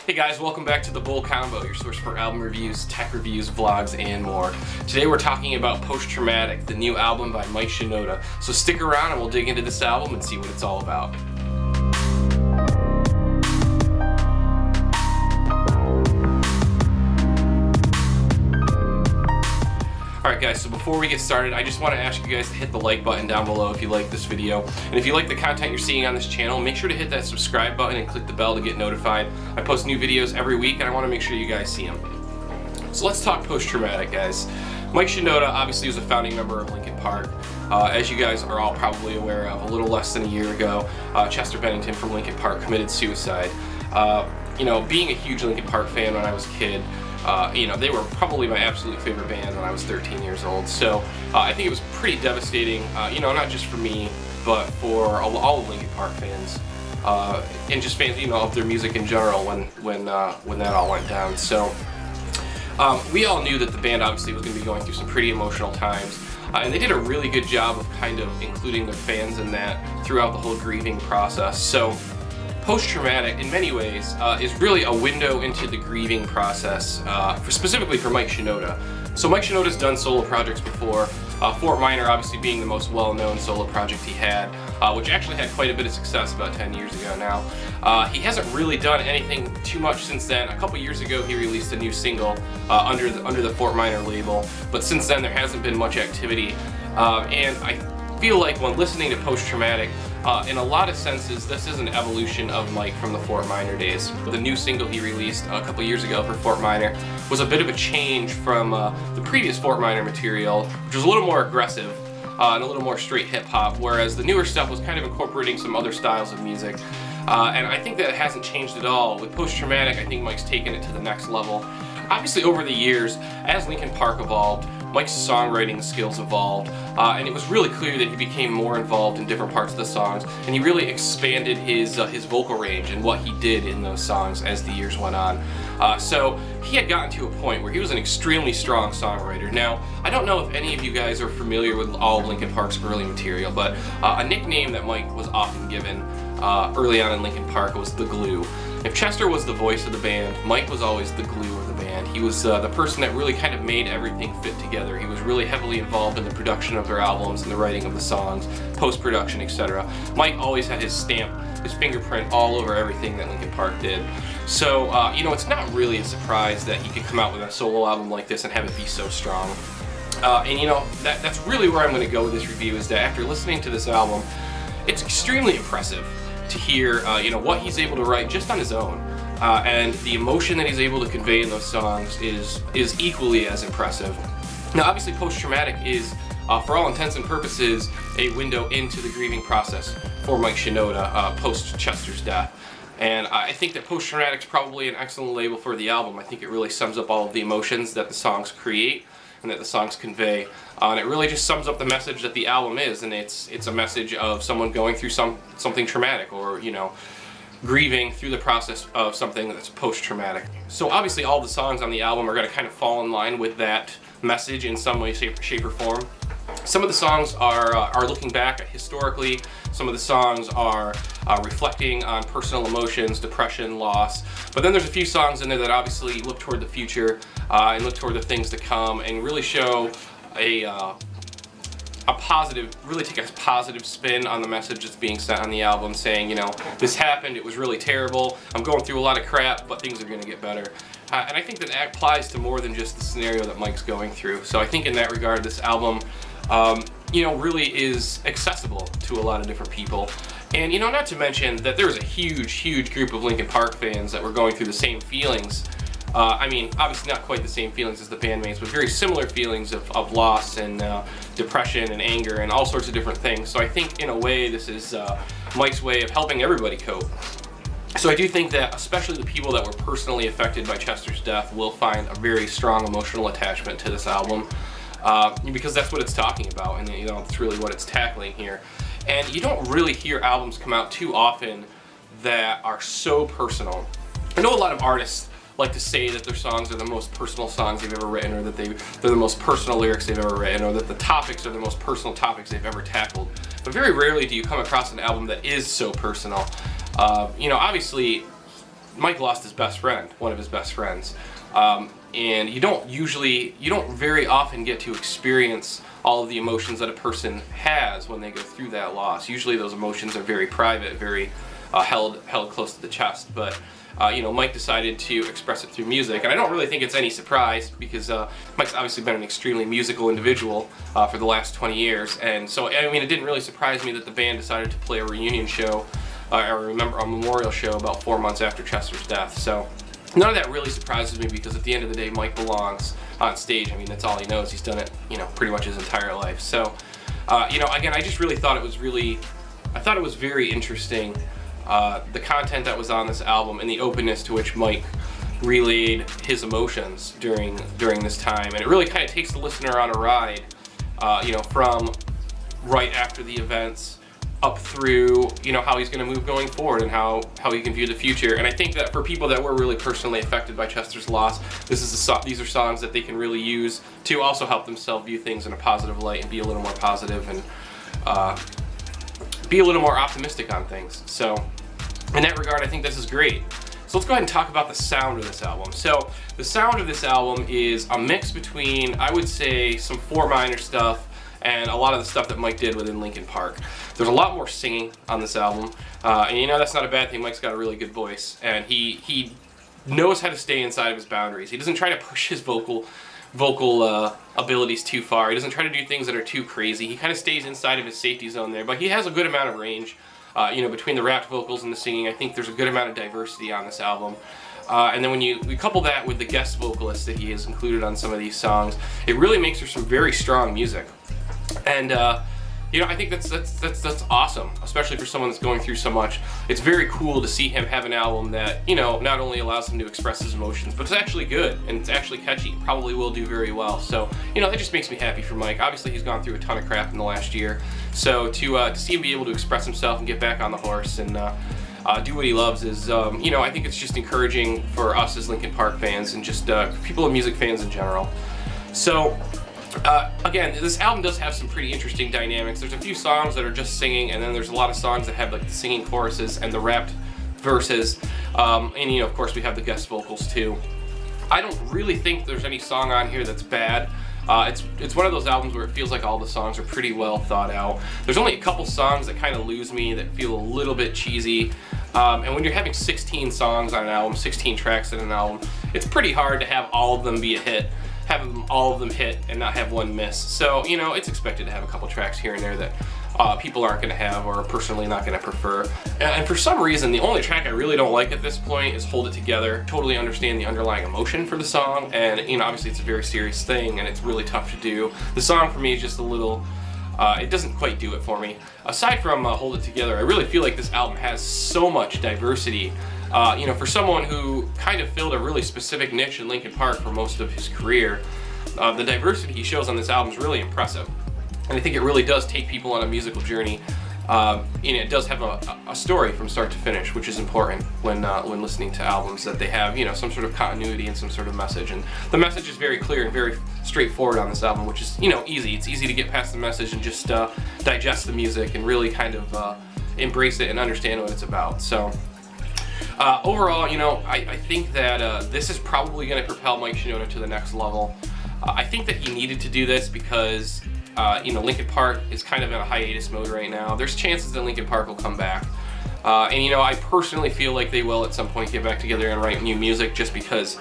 Hey guys, welcome back to the Bull Combo, your source for album reviews, tech reviews, vlogs, and more. Today we're talking about Post-Traumatic, the new album by Shinoda. So stick around and we'll dig into this album and see what it's all about. Alright guys, so before we get started, I just want to ask you guys to hit the like button down below if you like this video. And if you like the content you're seeing on this channel, make sure to hit that subscribe button and click the bell to get notified. I post new videos every week and I want to make sure you guys see them. So let's talk Post-Traumatic, guys. Shinoda obviously was a founding member of Linkin Park. As you guys are all probably aware of, a little less than a year ago, Chester Bennington from Linkin Park committed suicide. Being a huge Linkin Park fan when I was a kid, they were probably my absolute favorite band when I was 13 years old. So I think it was pretty devastating, not just for me, but for all of Linkin Park fans, and just fans, of their music in general when that all went down. So we all knew that the band obviously was going to be going through some pretty emotional times, and they did a really good job of kind of including their fans in that throughout the whole grieving process. So Post-Traumatic, in many ways, is really a window into the grieving process, specifically for Shinoda. So Shinoda's done solo projects before, Fort Minor obviously being the most well-known solo project he had, which actually had quite a bit of success about 10 years ago now. He hasn't really done anything too much since then. A couple years ago he released a new single under the Fort Minor label, but since then there hasn't been much activity. And I feel like when listening to Post-Traumatic, in a lot of senses, this is an evolution of Mike from the Fort Minor days. The new single he released a couple years ago for Fort Minor was a bit of a change from the previous Fort Minor material, which was a little more aggressive and a little more straight hip-hop, whereas the newer stuff was kind of incorporating some other styles of music. And I think that it hasn't changed at all. With Post-Traumatic, I think Mike's taken it to the next level. Obviously, over the years, as Linkin Park evolved, Mike's songwriting skills evolved, and it was really clear that he became more involved in different parts of the songs, and he really expanded his vocal range and what he did in those songs as the years went on. So he had gotten to a point where he was an extremely strong songwriter. Now, I don't know if any of you guys are familiar with all of Linkin Park's early material, but a nickname that Mike was often given early on in Linkin Park was the Glue. If Chester was the voice of the band, Mike was always the glue of the band. He was the person that really kind of made everything fit together. He was really heavily involved in the production of their albums and the writing of the songs, post-production, etc. Mike always had his stamp, his fingerprint all over everything that Linkin Park did. So, it's not really a surprise that he could come out with a solo album like this and have it be so strong. That's really where I'm going to go with this review, is that after listening to this album, it's extremely impressive to hear, what he's able to write just on his own, and the emotion that he's able to convey in those songs is equally as impressive. Now, obviously, Post-Traumatic is, for all intents and purposes, a window into the grieving process for Shinoda post Chester's death. And I think that Post-Traumatic is probably an excellent label for the album. I think it really sums up all of the emotions that the songs create and that the songs convey. And it really just sums up the message that the album is, and it's a message of someone going through something traumatic, or grieving through the process of something that's post-traumatic. So obviously all the songs on the album are going to kind of fall in line with that message in some way, shape or form. Some of the songs are looking back historically. Some of the songs are reflecting on personal emotions, depression, loss. But then there's a few songs in there that obviously look toward the future and look toward the things to come, and really show really take a positive spin on the message that's being sent on the album, saying, this happened, it was really terrible, I'm going through a lot of crap, but things are going to get better. And I think that applies to more than just the scenario that Mike's going through. So I think in that regard, this album, really is accessible to a lot of different people. And, not to mention that there was a huge group of Linkin Park fans that were going through the same feelings. Obviously not quite the same feelings as the bandmates, but very similar feelings of loss and depression and anger and all sorts of different things. So I think in a way this is Mike's way of helping everybody cope. So I do think that especially the people that were personally affected by Chester's death will find a very strong emotional attachment to this album, because that's what it's talking about, and it's really what it's tackling here. And you don't really hear albums come out too often that are so personal. I know a lot of artists like to say that their songs are the most personal songs they've ever written, or that they're the most personal lyrics they've ever written, or that the topics are the most personal topics they've ever tackled. But very rarely do you come across an album that is so personal. Obviously, Mike lost his best friend, one of his best friends. And you don't very often get to experience all of the emotions that a person has when they go through that loss. Usually those emotions are very private, very held close to the chest. But you know, Mike decided to express it through music, and I don't really think it's any surprise because Mike's obviously been an extremely musical individual for the last 20 years, and so I mean, it didn't really surprise me that the band decided to play a reunion show, I remember a memorial show about 4 months after Chester's death. So none of that really surprises me because at the end of the day, Mike belongs on stage. I mean, that's all he knows. He's done it, you know, pretty much his entire life. So, you know, again, I just really thought it was very interesting. The content that was on this album and the openness to which Mike relayed his emotions during this time, and it really kind of takes the listener on a ride, you know, from right after the events up through, you know, how he's going to move going forward and how he can view the future. And I think that for people that were really personally affected by Chester's loss, these are songs that they can really use to also help themselves view things in a positive light and be a little more positive and be a little more optimistic on things. So in that regard, I think this is great. So let's go ahead and talk about the sound of this album. So the sound of this album is a mix between, I would say, some Fort Minor stuff and a lot of the stuff that Mike did within Linkin Park. There's a lot more singing on this album, and you know, that's not a bad thing. Mike's got a really good voice, and he knows how to stay inside of his boundaries. He doesn't try to push his vocal abilities too far. He doesn't try to do things that are too crazy. He kind of stays inside of his safety zone there, but he has a good amount of range. You know, between the rapped vocals and the singing, I think there's a good amount of diversity on this album. And then when we couple that with the guest vocalist that he has included on some of these songs, it really makes for some very strong music. And you know, I think that's awesome, especially for someone that's going through so much. It's very cool to see him have an album that, you know, not only allows him to express his emotions, but it's actually good and it's actually catchy. Probably will do very well. So, you know, that just makes me happy for Mike. Obviously, he's gone through a ton of crap in the last year. So to see him be able to express himself and get back on the horse and do what he loves is, you know, I think it's just encouraging for us as Linkin Park fans and just people and music fans in general. So. Again, this album does have some pretty interesting dynamics. There's a few songs that are just singing, and then there's a lot of songs that have like the singing choruses and the rapped verses. And you know, of course, we have the guest vocals too. I don't really think there's any song on here that's bad. It's one of those albums where it feels like all the songs are pretty well thought out. There's only a couple songs that kind of lose me, that feel a little bit cheesy. And when you're having 16 songs on an album, 16 tracks in an album, it's pretty hard to have all of them be a hit. Have all of them hit and not have one miss. So, you know, it's expected to have a couple tracks here and there that people aren't going to have or are personally not going to prefer. And for some reason, the only track I really don't like at this point is Hold It Together. Totally understand the underlying emotion for the song, and, you know, obviously it's a very serious thing and it's really tough to do. The song for me is just a little, it doesn't quite do it for me. Aside from Hold It Together, I really feel like this album has so much diversity. You know, for someone who kind of filled a really specific niche in Linkin Park for most of his career, the diversity he shows on this album is really impressive. And I think it really does take people on a musical journey. And it does have a story from start to finish, which is important when listening to albums, that they have, you know, some sort of continuity and some sort of message. And the message is very clear and very straightforward on this album, which is, you know, easy. It's easy to get past the message and just digest the music and really kind of embrace it and understand what it's about. So. Overall, you know, I think that this is probably going to propel Mike Shinoda to the next level. I think that he needed to do this because, you know, Linkin Park is kind of in a hiatus mode right now. There's chances that Linkin Park will come back. And, you know, I personally feel like they will at some point get back together and write new music, just because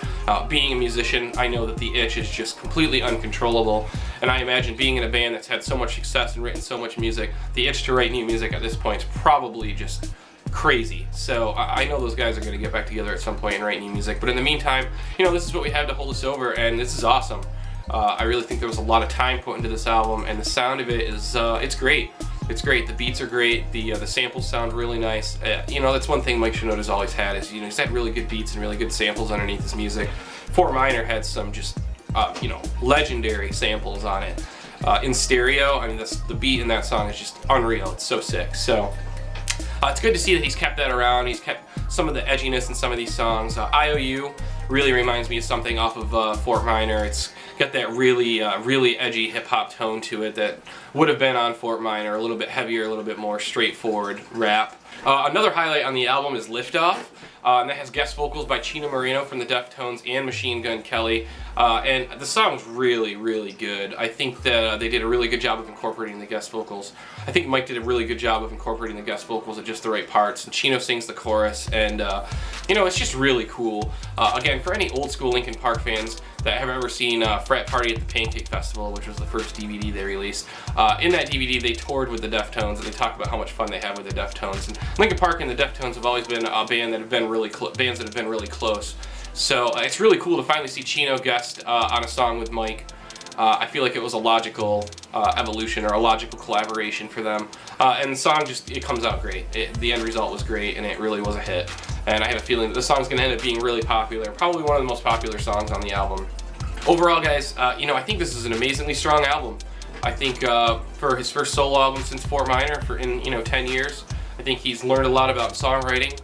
being a musician, I know that the itch is just completely uncontrollable. And I imagine being in a band that's had so much success and written so much music, the itch to write new music at this point is probably just crazy. So I know those guys are going to get back together at some point and write new music, but in the meantime, you know, this is what we have to hold us over, and this is awesome. I really think there was a lot of time put into this album, and the sound of it is, it's great. It's great. The beats are great. The samples sound really nice. You know, that's one thing Mike Shinoda's always had, is, you know, he's had really good beats and really good samples underneath his music. Fort Minor had some just, you know, legendary samples on it. In stereo, I mean, the beat in that song is just unreal. It's so sick. So. It's good to see that he's kept that around. He's kept some of the edginess in some of these songs. I.o.u. really reminds me of something off of Fort Minor. It's got that really edgy hip-hop tone to it that would have been on Fort Minor, a little bit heavier, a little bit more straightforward rap. Another highlight on the album is Lift Off. And that has guest vocals by Chino Moreno from the Deftones and Machine Gun Kelly. And the song's really, really good. I think that they did a really good job of incorporating the guest vocals. I think Mike did a really good job of incorporating the guest vocals at just the right parts. And Chino sings the chorus, and you know, it's just really cool. Again, for any old school Linkin Park fans that have ever seen Frat Party at the Pancake Festival, which was the first DVD they released, in that DVD they toured with the Deftones, and they talk about how much fun they have with the Deftones. And Linkin Park and the Deftones have always been a band that have been bands that have been really close. So it's really cool to finally see Chino guest on a song with Mike. I feel like it was a logical evolution or a logical collaboration for them. And the song just, it comes out great. The end result was great, and it really was a hit. And I have a feeling that this song's going to end up being really popular. Probably one of the most popular songs on the album. Overall, guys, you know, I think this is an amazingly strong album. I think for his first solo album since Fort Minor, in 10 years, I think he's learned a lot about songwriting,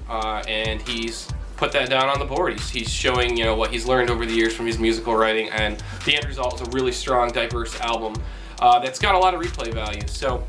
and he's put that down on the board. He's showing, you know, what he's learned over the years from his musical writing, and the end result is a really strong, diverse album that's got a lot of replay value. So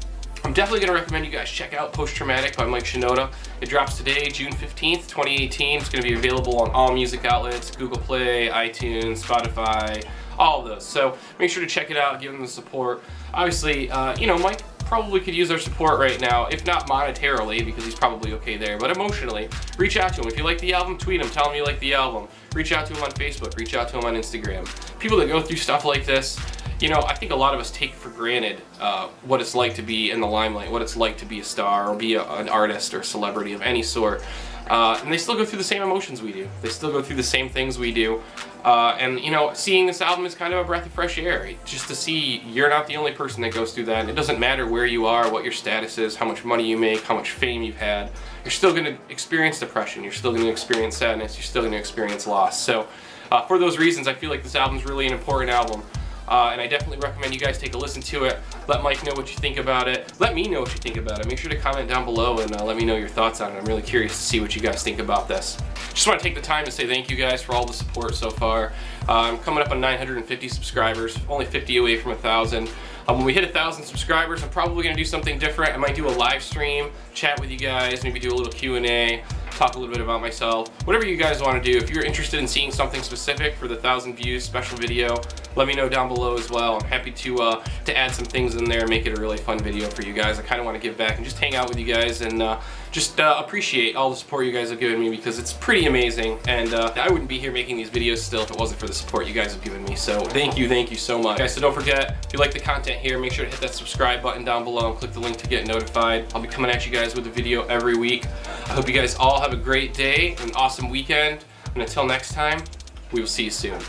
I'm definitely going to recommend you guys check out Post Traumatic by Mike Shinoda. It drops today, June 15th, 2018. It's going to be available on all music outlets, Google Play, iTunes, Spotify, all of those. So make sure to check it out, give him the support. Obviously, you know, Mike probably could use our support right now, if not monetarily, because he's probably okay there, but emotionally. Reach out to him. If you like the album, tweet him, tell him you like the album. Reach out to him on Facebook, reach out to him on Instagram. People that go through stuff like this, you know, I think a lot of us take for granted what it's like to be in the limelight, what it's like to be a star or be an artist or a celebrity of any sort. And they still go through the same emotions we do. They still go through the same things we do. And, you know, seeing this album is kind of a breath of fresh air. Just to see you're not the only person that goes through that. It doesn't matter where you are, what your status is, how much money you make, how much fame you've had. You're still going to experience depression. You're still going to experience sadness. You're still going to experience loss. So for those reasons, I feel like this album is really an important album. And I definitely recommend you guys take a listen to it. Let Mike know what you think about it. Let me know what you think about it. Make sure to comment down below and let me know your thoughts on it. I'm really curious to see what you guys think about this. Just want to take the time to say thank you guys for all the support so far. I'm coming up on 950 subscribers, only 50 away from 1,000. When we hit 1,000 subscribers, I'm probably going to do something different. I might do a live stream, chat with you guys, maybe do a little Q&A, talk a little bit about myself. Whatever you guys want to do. If you're interested in seeing something specific for the 1,000 views special video, let me know down below as well. I'm happy to add some things in there and make it a really fun video for you guys. I kind of want to give back and just hang out with you guys and just appreciate all the support you guys have given me, because it's pretty amazing, and I wouldn't be here making these videos still if it wasn't for the support you guys have given me. So thank you so much. Guys, so don't forget, if you like the content here, make sure to hit that subscribe button down below and click the link to get notified. I'll be coming at you guys with a video every week. I hope you guys all have a great day, an awesome weekend, and until next time, we will see you soon.